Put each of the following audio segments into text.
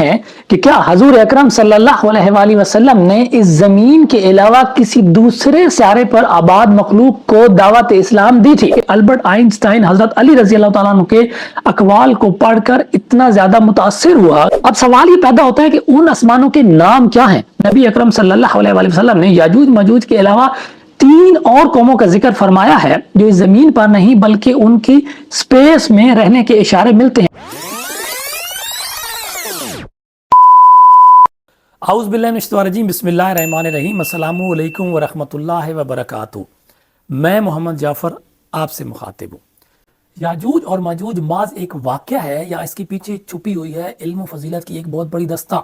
ہے کہ کیا حضور اکرم صلی اللہ علیہ وآلہ وسلم نے اس زمین کے علاوہ کسی دوسرے سیارے پر آباد مخلوق کو دعوت اسلام دی تھی؟ البرٹ آئنسٹائن حضرت علی رضی اللہ تعالیٰ عنہ کے اقوال کو پڑھ کر اتنا زیادہ متاثر ہوا۔ اب سوال یہ پیدا ہوتا ہے کہ ان آسمانوں کے نام کیا ہیں؟ نبی اکرم صلی اللہ علیہ وآلہ وسلم نے یاجوج ماجوج کے علاوہ 3 اور قوموں کا ذکر فرمایا ہے جو اس زمین پر نہیں بلکہ ان کی سپیس میں رہنے کے اشارے ملتے ہیں۔ اعوذ باللہ من الشیطان الرجیم، بسم اللہ الرحمن الرحیم، السلام علیکم ورحمۃ اللہ وبرکاتہ۔ میں محمد جعفر آپ سے مخاطب ہوں۔ یاجوج اور ماجوج محض ایک واقعہ ہے یا اس کے پیچھے چھپی ہوئی ہے علم و فضیلت کی ایک بہت بڑی دستہ؟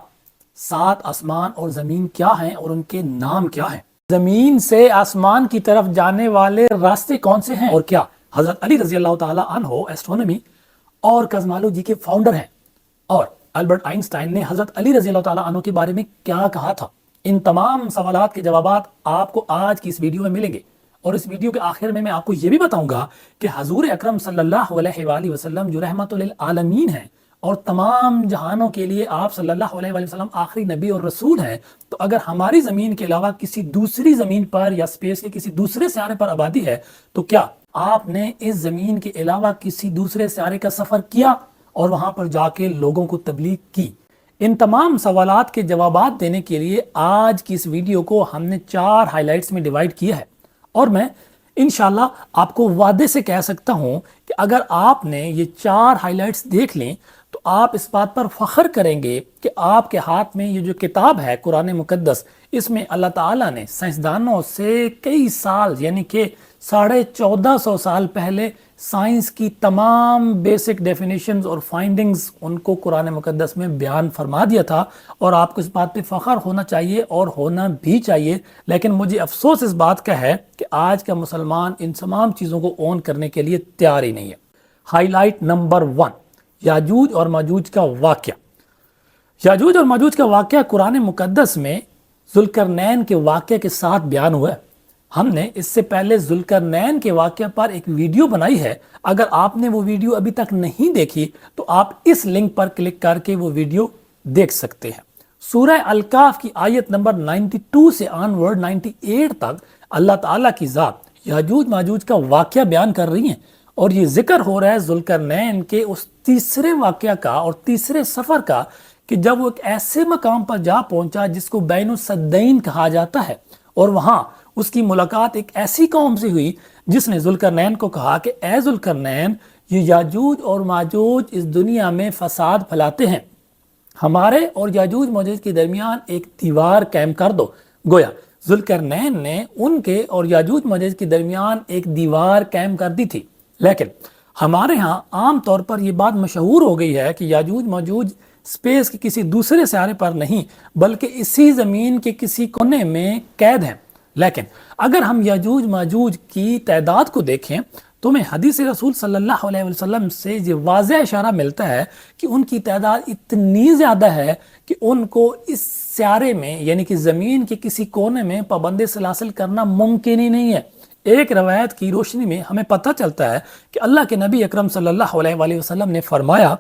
7 آسمان اور زمین کیا ہیں اور ان کے نام کیا ہیں؟ زمین سے آسمان کی طرف جانے والے راستے کون سے ہیں؟ اور کیا حضرت علی رضی اللہ تعالیٰ عنہ ایسٹرونومی اور کزمالوجی کے فاؤنڈر ہیں؟ اور البرٹ آئنسٹائن نے حضرت علی رضی اللہ تعالیٰ عنہ کے بارے میں کیا کہا تھا؟ ان تمام سوالات کے جوابات آپ کو آج کی اس ویڈیو میں ملیں گے، اور اس ویڈیو کے آخر میں آپ کو یہ بھی بتاؤں گا کہ حضور اکرم صلی اللہ علیہ وآلہ وسلم جو رحمت للعالمین ہیں اور تمام جہانوں کے لیے آپ صلی اللہ علیہ وآلہ وسلم آخری نبی اور رسول ہیں، تو اگر ہماری زمین کے علاوہ کسی دوسری زمین پر یا اسپیس کے کسی دوسرے سیارے پر آبادی ہے، تو کیا آپ نے اس زمین کے علاوہ کسی دوسرے سیارے کا سفر کیا اور وہاں پر جا کے لوگوں کو تبلیغ کی؟ ان تمام سوالات کے جوابات دینے کے لیے آج کی اس ویڈیو کو ہم نے 4 ہائی لائٹس میں ڈیوائیڈ کیا ہے، اور میں انشاءاللہ آپ کو وعدے سے کہہ سکتا ہوں کہ اگر آپ نے یہ 4 ہائی لائٹس دیکھ لیں تو آپ اس بات پر فخر کریں گے کہ آپ کے ہاتھ میں یہ جو کتاب ہے قرآن مقدس، اس میں اللہ تعالیٰ نے سائنسدانوں سے کئی سال یعنی کہ 1450 سال پہلے سائنس کی تمام بیسک ڈیفینیشنز اور فائنڈنگز ان کو قرآن مقدس میں بیان فرما دیا تھا، اور آپ کو اس بات پہ فخر ہونا چاہیے اور ہونا بھی چاہیے۔ لیکن مجھے افسوس اس بات کا ہے کہ آج کا مسلمان ان تمام چیزوں کو اون کرنے کے لیے تیار ہی نہیں ہے۔ ہائی لائٹ نمبر 1، یاجوج اور ماجوج کا واقعہ۔ یاجوج اور ماجوج کا واقعہ قرآن مقدس میں ذوالقرنین کے واقعے کے ساتھ بیان ہوا ہے۔ ہم نے اس سے پہلے ذوالقرنین کے واقعے پر ایک ویڈیو بنائی ہے، اگر آپ نے وہ ویڈیو ابھی تک نہیں دیکھی تو آپ اس لنک پر کلک کر کے وہ ویڈیو دیکھ سکتے ہیں۔ سورہ الکاف کی آیت نمبر 92 سے آنورڈ 98 تک اللہ تعالیٰ کی ذات یاجوج ماجوج کا واقعہ بیان کر رہی ہیں، اور یہ ذکر ہو رہا ہے ذوالقرنین کے اس تیسرے واقعہ کا اور تیسرے سفر کا کہ جب وہ ایک ایسے مقام پر جا پہنچا جس کو بین السدین کہا جاتا ہے، اور وہاں اس کی ملاقات ایک ایسی قوم سے ہوئی جس نے ذوالقرنین کو کہا کہ اے ذوالقرنین، یہ یاجوج اور ماجوج اس دنیا میں فساد پھیلاتے ہیں، ہمارے اور یاجوج ماجوج کے درمیان ایک دیوار قائم کر دو۔ گویا ذوالقرنین نے ان کے اور یاجوج ماجوج کے درمیان ایک دیوار قائم کر دی تھی۔ لیکن ہمارے ہاں عام طور پر یہ بات مشہور ہو گئی ہے کہ یاجوج ماجوج سپیس کے کسی دوسرے سیارے پر نہیں بلکہ اسی زمین کے کسی کونے میں قید ہیں۔ لیکن اگر ہم یاجوج ماجوج کی تعداد کو دیکھیں تو ہمیں حدیث رسول صلی اللہ علیہ وسلم سے یہ واضح اشارہ ملتا ہے کہ ان کی تعداد اتنی زیادہ ہے کہ ان کو اس سیارے میں یعنی کہ زمین کے کسی کونے میں پابند سلاسل کرنا ممکن ہی نہیں ہے۔ ایک روایت کی روشنی میں ہمیں پتہ چلتا ہے کہ اللہ کے نبی اکرم صلی اللہ علیہ وآلہ وسلم نے فرمایا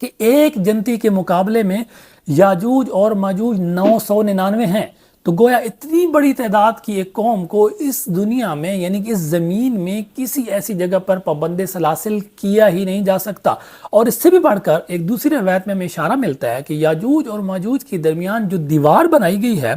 کہ ایک جنتی کے مقابلے میں یاجوج اور ماجوج 999 ہیں۔ تو گویا اتنی بڑی تعداد کی ایک قوم کو اس دنیا میں یعنی کہ اس زمین میں کسی ایسی جگہ پر پابند سلاسل کیا ہی نہیں جا سکتا۔ اور اس سے بھی بڑھ کر ایک دوسری روایت میں ہمیں اشارہ ملتا ہے کہ یاجوج اور ماجوج کے درمیان جو دیوار بنائی گئی ہے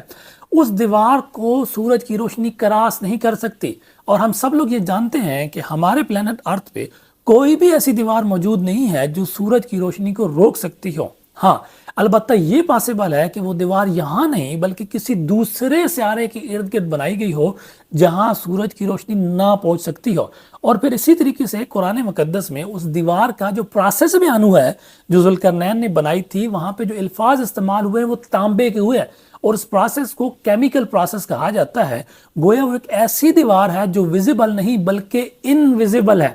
اس دیوار کو سورج کی روشنی کراس نہیں کر سکتی، اور ہم سب لوگ یہ جانتے ہیں کہ ہمارے پلانٹ ارتھ پہ کوئی بھی ایسی دیوار موجود نہیں ہے جو سورج کی روشنی کو روک سکتی ہو۔ ہاں البتہ یہ پاسبل ہے کہ وہ دیوار یہاں نہیں بلکہ کسی دوسرے سیارے کے ارد گرد بنائی گئی ہو جہاں سورج کی روشنی نہ پہنچ سکتی ہو۔ اور پھر اسی طریقے سے قرآن مقدس میں اس دیوار کا جو پروسیس بیان ہوا ہے جو ذوالقرنین نے بنائی تھی، وہاں پہ جو الفاظ استعمال ہوئے وہ تانبے کے ہوئے ہیں، اور اس پروسیس کو کیمیکل پروسیس کہا جاتا ہے۔ گویا وہ ایک ایسی دیوار ہے جو ویزیبل نہیں بلکہ انویزیبل ہے،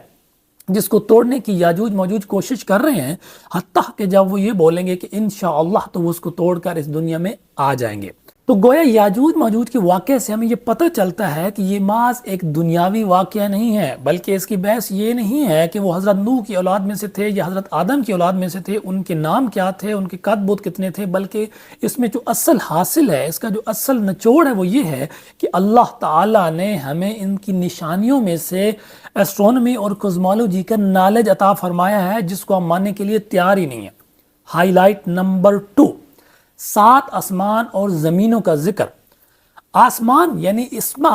جس کو توڑنے کی یاجوج ماجوج کوشش کر رہے ہیں، حتیٰ کہ جب وہ یہ بولیں گے کہ انشاءاللہ تو وہ اس کو توڑ کر اس دنیا میں آ جائیں گے۔ تو گویا یاجوج ماجوج کے واقعے سے ہمیں یہ پتہ چلتا ہے کہ یہ محض ایک دنیاوی واقعہ نہیں ہے، بلکہ اس کی بحث یہ نہیں ہے کہ وہ حضرت نوح کی اولاد میں سے تھے یا حضرت آدم کی اولاد میں سے تھے، ان کے نام کیا تھے، ان کے قد بوت کتنے تھے، بلکہ اس میں جو اصل حاصل ہے، اس کا جو اصل نچوڑ ہے وہ یہ ہے کہ اللہ تعالیٰ نے ہمیں ان کی نشانیوں میں سے ایسٹرونومی اور کوزمولوجی کا نالج عطا فرمایا ہے، جس کو ہم ماننے کے لیے تیار ہی نہیں ہے۔ ہائی لائٹ نمبر 2، 7 آسمان اور زمینوں کا ذکر۔ آسمان یعنی اسما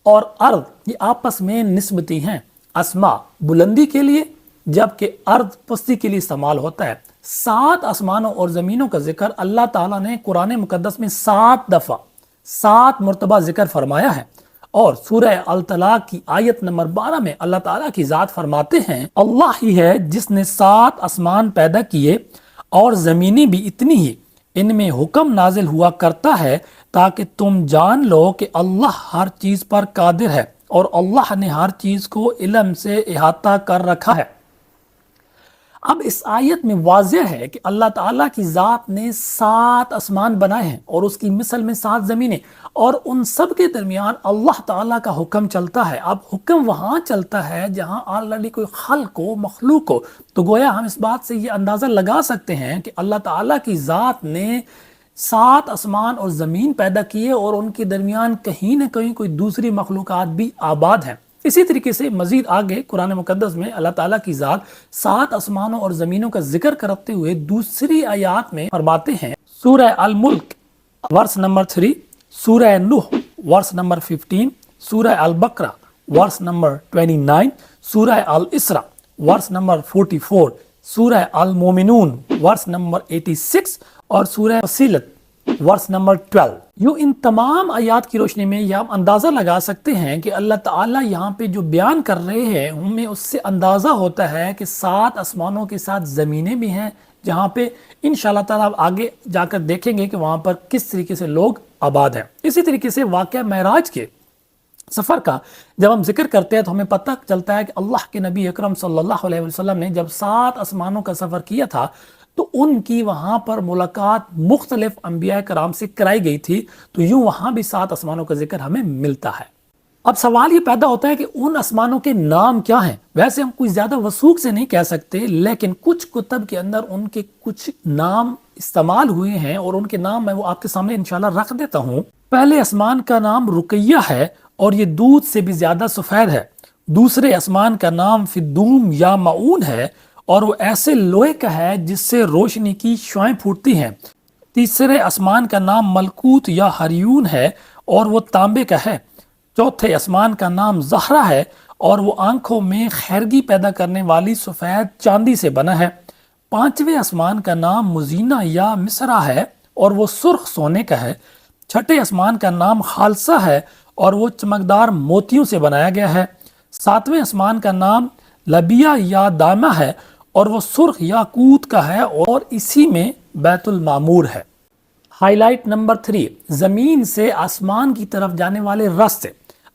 اور ارض یہ آپس میں نسبتی ہیں۔ اسما بلندی کے لیے جبکہ ارض پستی کے لیے استعمال ہوتا ہے۔ 7 آسمانوں اور زمینوں کا ذکر اللہ تعالیٰ نے قرآن مقدس میں 7 دفعہ 7 مرتبہ ذکر فرمایا ہے، اور سورہ الطلاق کی آیت نمبر 12 میں اللہ تعالیٰ کی ذات فرماتے ہیں، اللہ ہی ہے جس نے 7 آسمان پیدا کیے اور زمینیں بھی اتنی ہی، ان میں حکم نازل ہوا کرتا ہے تاکہ تم جان لو کہ اللہ ہر چیز پر قادر ہے، اور اللہ نے ہر چیز کو علم سے احاطہ کر رکھا ہے۔ اب اس آیت میں واضح ہے کہ اللہ تعالیٰ کی ذات نے 7 آسمان بنائے ہیں اور اس کی مثل میں 7 زمینیں، اور ان سب کے درمیان اللہ تعالیٰ کا حکم چلتا ہے۔ اب حکم وہاں چلتا ہے جہاں آلریڈی کوئی خلق ہو، مخلوق ہو، تو گویا ہم اس بات سے یہ اندازہ لگا سکتے ہیں کہ اللہ تعالیٰ کی ذات نے 7 آسمان اور زمین پیدا کیے، اور ان کے درمیان کہیں نہ کہیں کوئی دوسری مخلوقات بھی آباد ہیں۔ اسی طریقے سے مزید آگے قرآن مقدس میں اللہ تعالیٰ کی ذات 7 آسمانوں اور زمینوں کا ذکر کرتے ہوئے دوسری آیات میں فرماتے ہیں، سورہ الملک ورس نمبر 3، سورہ نوح ورس نمبر 15، سورہ البقرہ ورس نمبر 29، سورہ الاسراء ورس نمبر 44، سورہ المومنون ورس نمبر 86 اور سورہ فصیلت ورس نمبر 12۔ یوں ان تمام آیات کی روشنی میں یہ ہم اندازہ لگا سکتے ہیں کہ اللہ تعالیٰ یہاں پہ جو بیان کر رہے ہیں ہمیں اس سے اندازہ ہوتا ہے کہ 7 آسمانوں کے ساتھ زمینیں بھی ہیں، جہاں پہ انشاءاللہ تعالیٰ آگے جا کر دیکھیں گے کہ وہاں پر کس طریقے سے لوگ آباد ہیں۔ اسی طریقے سے واقعہ معراج کے سفر کا جب ہم ذکر کرتے ہیں تو ہمیں پتہ چلتا ہے کہ اللہ کے نبی اکرم صلی اللہ علیہ وسلم نے جب 7 آسمانوں کا سفر کیا تھا تو ان کی وہاں پر ملاقات مختلف انبیاء کرام سے کرائی گئی تھی، تو یوں وہاں بھی 7 آسمانوں کا ذکر ہمیں ملتا ہے۔ اب سوال یہ پیدا ہوتا ہے کہ ان آسمانوں کے نام کیا ہیں؟ ویسے ہم کوئی زیادہ وثوق سے نہیں کہہ سکتے، لیکن کچھ کتب کے اندر ان کے کچھ نام استعمال ہوئے ہیں، اور ان کے نام میں وہ آپ کے سامنے انشاءاللہ رکھ دیتا ہوں۔ پہلے آسمان کا نام رقیہ ہے اور یہ دودھ سے بھی زیادہ سفید ہے۔ دوسرے آسمان کا نام فدوم یا معون ہے اور وہ ایسے لوہے کا ہے جس سے روشنی کی شعائیں پھوٹتی ہیں۔ تیسرے آسمان کا نام ملکوت یا ہریون ہے اور وہ تانبے کا ہے۔ چوتھے آسمان کا نام زہرہ ہے اور وہ آنکھوں میں خیرگی پیدا کرنے والی سفید چاندی سے بنا ہے۔ پانچویں آسمان کا نام مزینہ یا مصرہ ہے اور وہ سرخ سونے کا ہے۔ چھٹے آسمان کا نام خالصہ ہے اور وہ چمکدار موتیوں سے بنایا گیا ہے۔ ساتویں آسمان کا نام لبیہ یا دامہ ہے اور وہ سرخ یاقوت کا ہے اور اسی میں بیت المعمور ہے۔ ہائی لائٹ نمبر 3، زمین سے آسمان کی طرف جانے والے راستے۔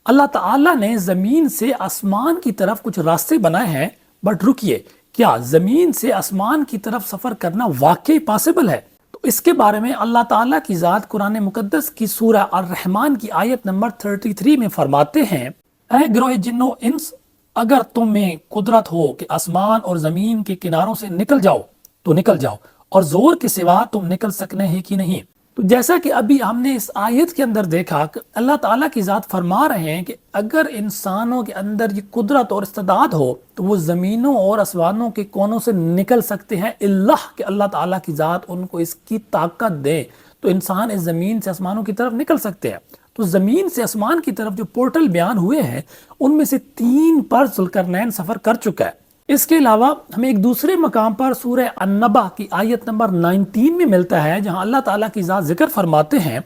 اللہ تعالیٰ نے زمین سے آسمان کی طرف کچھ راستے بنائے ہیں، بٹ رکیے، کیا زمین سے آسمان کی طرف سفر کرنا واقعی پاسبل ہے؟ تو اس کے بارے میں اللہ تعالیٰ کی ذات قرآن مقدس کی سورہ الرحمن کی آیت نمبر 33 میں فرماتے ہیں، اے گروہ جن و انس، اگر تم میں قدرت ہو کہ آسمان اور زمین کے کناروں سے نکل جاؤ تو نکل جاؤ، اور زور کے سوا تم نکل سکنے ہیں کہ نہیں۔ تو جیسا کہ ابھی ہم نے اس آیت کے اندر دیکھا کہ اللہ تعالیٰ کی ذات فرما رہے ہیں کہ اگر انسانوں کے اندر یہ قدرت اور استعداد ہو تو وہ زمینوں اور آسمانوں کے کونوں سے نکل سکتے ہیں، اللہ کہ اللہ تعالیٰ کی ذات ان کو اس کی طاقت دے تو انسان اس زمین سے آسمانوں کی طرف نکل سکتے ہیں۔ تو زمین سے آسمان کی طرف جو پورٹل بیان ہوئے ہیں ان میں سے 3 پر ذوالقرنین سفر کر چکا ہے۔ اس کے علاوہ ہمیں ایک دوسرے مقام پر سورہ النبا کی آیت نمبر 19 میں ملتا ہے، جہاں اللہ تعالیٰ کی ذات ذکر فرماتے ہیں،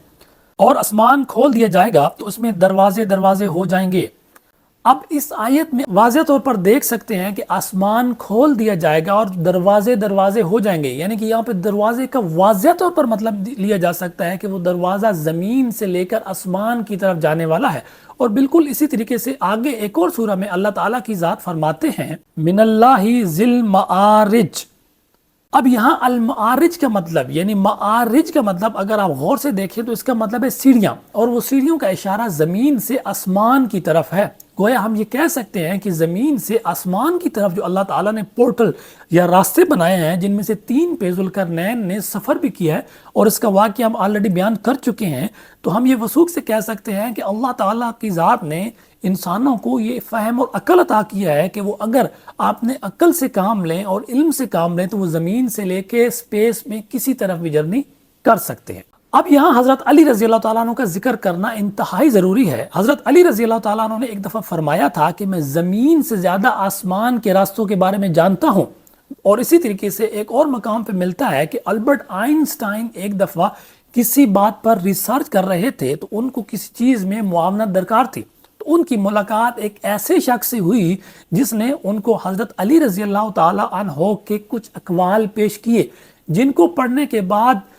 اور آسمان کھول دیا جائے گا تو اس میں دروازے دروازے ہو جائیں گے۔ اب اس آیت میں واضح طور پر دیکھ سکتے ہیں کہ آسمان کھول دیا جائے گا اور دروازے دروازے ہو جائیں گے، یعنی کہ یہاں پہ دروازے کا واضح طور پر مطلب لیا جا سکتا ہے کہ وہ دروازہ زمین سے لے کر آسمان کی طرف جانے والا ہے۔ اور بالکل اسی طریقے سے آگے ایک اور سورہ میں اللہ تعالیٰ کی ذات فرماتے ہیں، من اللہ ذی المعارج، اب یہاں المعارج کا مطلب یعنی معارج کا مطلب اگر آپ غور سے دیکھیں تو اس کا مطلب ہے سیڑھیاں، اور وہ سیڑھیوں کا اشارہ زمین سے آسمان کی طرف ہے۔ گویا ہم یہ کہہ سکتے ہیں کہ زمین سے آسمان کی طرف جو اللہ تعالیٰ نے پورٹل یا راستے بنائے ہیں، جن میں سے 3 پہ ذوالقرنین نے سفر بھی کیا ہے اور اس کا واقعہ ہم آلریڈی بیان کر چکے ہیں، تو ہم یہ وثوق سے کہہ سکتے ہیں کہ اللہ تعالیٰ کی ذات نے انسانوں کو یہ فہم اور عقل عطا کیا ہے کہ وہ اگر آپ نے عقل سے کام لیں اور علم سے کام لیں تو وہ زمین سے لے کے اسپیس میں کسی طرف بھی جرنی کر سکتے ہیں۔ اب یہاں حضرت علی رضی اللہ تعالیٰ عنہ کا ذکر کرنا انتہائی ضروری ہے۔ حضرت علی رضی اللہ تعالیٰ عنہ نے ایک دفعہ فرمایا تھا کہ میں زمین سے زیادہ آسمان کے راستوں کے بارے میں جانتا ہوں، اور اسی طریقے سے ایک اور مقام پہ ملتا ہے کہ البرٹ آئنسٹائن ایک دفعہ کسی بات پر ریسرچ کر رہے تھے تو ان کو کسی چیز میں معاونت درکار تھی، تو ان کی ملاقات ایک ایسے شخص سے ہوئی جس نے ان کو حضرت علی رضی اللہ تعالیٰ عنہ کے کچھ اقوال پیش کیے، جن کو پڑھنے کے بعد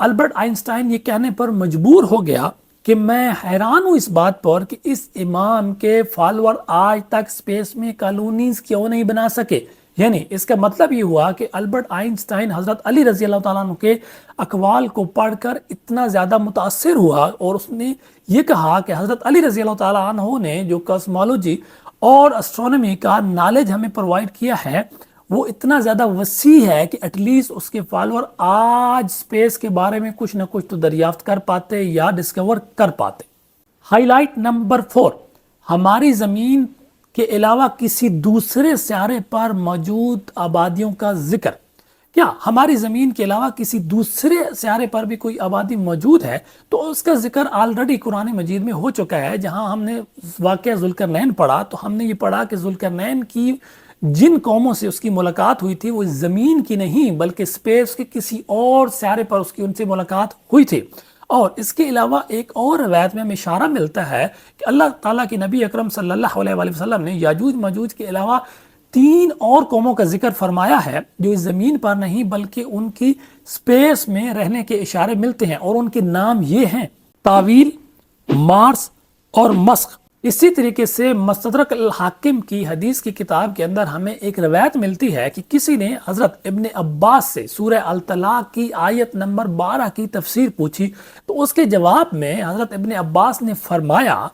البرٹ آئنسٹائن یہ کہنے پر مجبور ہو گیا کہ میں حیران ہوں اس بات پر کہ اس امام کے فالوور آج تک سپیس میں کالونیز کیوں نہیں بنا سکے۔ یعنی اس کا مطلب یہ ہوا کہ البرٹ آئنسٹائن حضرت علی رضی اللہ تعالیٰ عنہ کے اقوال کو پڑھ کر اتنا زیادہ متاثر ہوا اور اس نے یہ کہا کہ حضرت علی رضی اللہ تعالیٰ عنہ نے جو کاسمولوجی اور اسٹرونومی کا نالج ہمیں پرووائڈ کیا ہے وہ اتنا زیادہ وسیع ہے کہ ایٹ لیسٹ اس کے فالوور آج سپیس کے بارے میں کچھ نہ کچھ تو دریافت کر پاتے یا ڈسکور کر پاتے۔ ہائی لائٹ نمبر 4، ہماری زمین کے علاوہ کسی دوسرے سیارے پر موجود آبادیوں کا ذکر۔ کیا ہماری زمین کے علاوہ کسی دوسرے سیارے پر بھی کوئی آبادی موجود ہے؟ تو اس کا ذکر آلریڈی قرآن مجید میں ہو چکا ہے۔ جہاں ہم نے واقعہ ذوالقرنین پڑھا تو ہم نے یہ پڑھا کہ ذوالقرنین کی جن قوموں سے اس کی ملاقات ہوئی تھی وہ زمین کی نہیں بلکہ سپیس کے کسی اور سیارے پر اس کی ان سے ملاقات ہوئی تھی۔ اور اس کے علاوہ ایک اور روایت میں ہمیں اشارہ ملتا ہے کہ اللہ تعالیٰ کے نبی اکرم صلی اللہ علیہ وآلہ وسلم نے یاجوج ماجوج کے علاوہ 3 اور قوموں کا ذکر فرمایا ہے جو اس زمین پر نہیں بلکہ ان کی سپیس میں رہنے کے اشارے ملتے ہیں، اور ان کے نام یہ ہیں تاویل، مارس اور مسخ۔ اسی طریقے سے مستدرک الحاکم کی حدیث کی کتاب کے اندر ہمیں ایک روایت ملتی ہے کہ کسی نے حضرت ابن عباس سے سورہ الطلاق کی آیت نمبر 12 کی تفسیر پوچھی، تو اس کے جواب میں حضرت ابن عباس نے فرمایا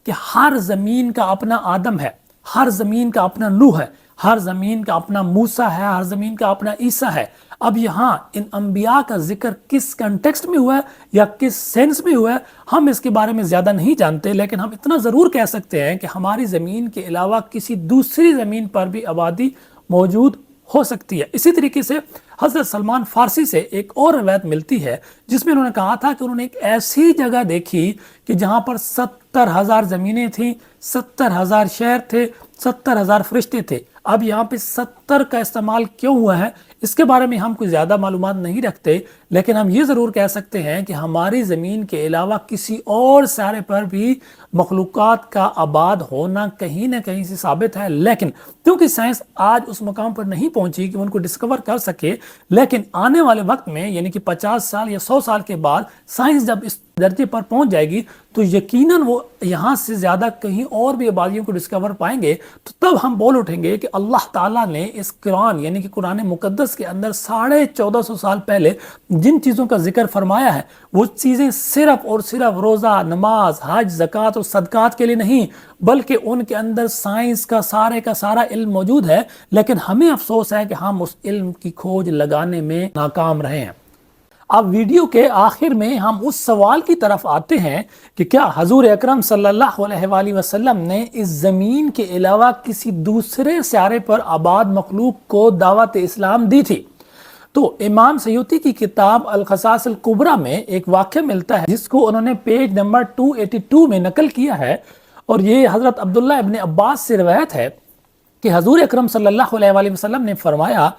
کہ ہر زمین کا اپنا آدم ہے، ہر زمین کا اپنا نوح ہے، ہر زمین کا اپنا موسیٰ ہے، ہر زمین کا اپنا عیسیٰ ہے۔ اب یہاں ان انبیاء کا ذکر کس کنٹیکسٹ میں ہوا ہے یا کس سینس میں ہوا ہے ہم اس کے بارے میں زیادہ نہیں جانتے، لیکن ہم اتنا ضرور کہہ سکتے ہیں کہ ہماری زمین کے علاوہ کسی دوسری زمین پر بھی آبادی موجود ہو سکتی ہے۔ اسی طریقے سے حضرت سلمان فارسی سے ایک اور روایت ملتی ہے جس میں انہوں نے کہا تھا کہ انہوں نے ایک ایسی جگہ دیکھی کہ جہاں پر 70,000 زمینیں تھیں، 70,000 شہر تھے، 70,000 فرشتے تھے۔ اب یہاں پہ 70 کا استعمال کیوں ہوا ہے اس کے بارے میں ہم کوئی زیادہ معلومات نہیں رکھتے، لیکن ہم یہ ضرور کہہ سکتے ہیں کہ ہماری زمین کے علاوہ کسی اور سیارے پر بھی مخلوقات کا آباد ہونا کہیں نہ کہیں سے ثابت ہے، لیکن کیونکہ سائنس آج اس مقام پر نہیں پہنچی کہ ان کو ڈسکور کر سکے، لیکن آنے والے وقت میں یعنی کہ 50 سال یا 100 سال کے بعد سائنس جب اس درجے پر پہنچ جائے گی تو یقیناً وہ یہاں سے زیادہ کہیں اور بھی آبادیوں کو ڈسکور پائیں گے، تو تب ہم بول اٹھیں گے کہ اللہ تعالیٰ نے اس قرآن یعنی کہ قرآن مقدس کے اندر 1450 سال پہلے جن چیزوں کا ذکر فرمایا ہے وہ چیزیں صرف اور صرف روزہ، نماز، حج، زکوٰۃ اور صدقات کے لیے نہیں بلکہ ان کے اندر سائنس کا سارا علم موجود ہے، لیکن ہمیں افسوس ہے کہ ہم اس علم کی کھوج لگانے میں ناکام رہے ہیں۔ اب ویڈیو کے آخر میں ہم اس سوال کی طرف آتے ہیں کہ کیا حضور اکرم صلی اللہ علیہ وآلہ وسلم نے اس زمین کے علاوہ کسی دوسرے سیارے پر آباد مخلوق کو دعوت اسلام دی تھی؟ تو امام سیوطی کی کتاب القصاص الکبریٰ میں ایک واقعہ ملتا ہے جس کو انہوں نے پیج نمبر 282 میں نقل کیا ہے، اور یہ حضرت عبداللہ ابن عباس سے روایت ہے کہ حضور اکرم صلی اللہ علیہ وآلہ وسلم نے فرمایا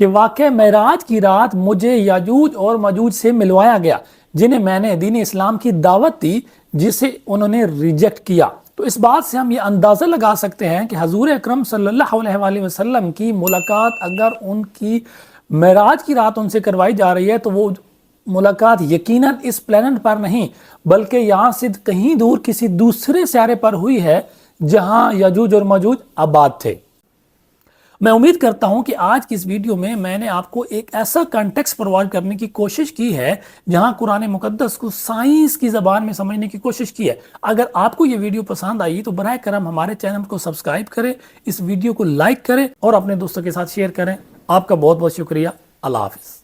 کہ واقع معراج کی رات مجھے یاجوج اور ماجوج سے ملوایا گیا جنہیں میں نے دین اسلام کی دعوت دی جسے انہوں نے ریجیکٹ کیا۔ تو اس بات سے ہم یہ اندازہ لگا سکتے ہیں کہ حضور اکرم صلی اللہ علیہ وآلہ وسلم کی ملاقات اگر ان کی معراج کی رات ان سے کروائی جا رہی ہے تو وہ ملاقات یقیناً اس پلانٹ پر نہیں بلکہ یہاں سے کہیں دور کسی دوسرے سیارے پر ہوئی ہے جہاں یاجوج اور ماجوج آباد تھے۔ میں امید کرتا ہوں کہ آج کی اس ویڈیو میں نے آپ کو ایک ایسا کانٹیکسٹ پرووائڈ کرنے کی کوشش کی ہے جہاں قرآن مقدس کو سائنس کی زبان میں سمجھنے کی کوشش کی ہے۔ اگر آپ کو یہ ویڈیو پسند آئی تو براہ کرم ہمارے چینل کو سبسکرائب کریں، اس ویڈیو کو لائک کریں اور اپنے دوستوں کے ساتھ شیئر کریں۔ آپ کا بہت بہت شکریہ۔ اللہ حافظ۔